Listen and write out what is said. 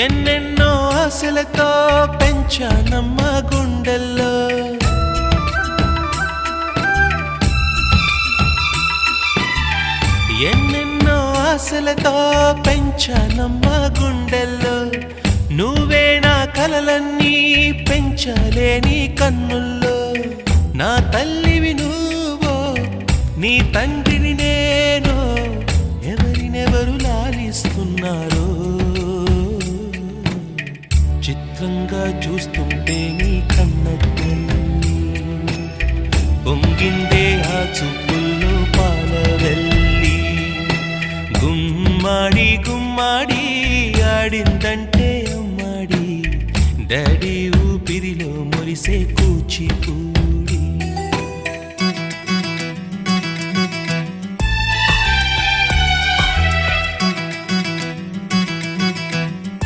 ఎన్నెన్నో ఆశలతో పెంచానమ్మ గుండెల్లో ఎన్నెన్నో ఆశలతో పెంచానమ్మ గుండెల్లో నువ్వే నా కలలన్నీ పెంచాలే నీ కన్నుల్లో నా తల్లివి నువ్వో నీ తండ్రిని నేను ఎవరినెవరు లాలిస్తున్నారో చిత్రంగా చూస్తుంటే నీ కన్నట్లన్నీ పొంగిందే ఆ చూపుల్లో పాలవెల్లి గుమ్మాడి గుమ్మాడి ఆడిందంటే అమ్మాడి డాడీ ఊపిరిలో మురిసే కూచిపూ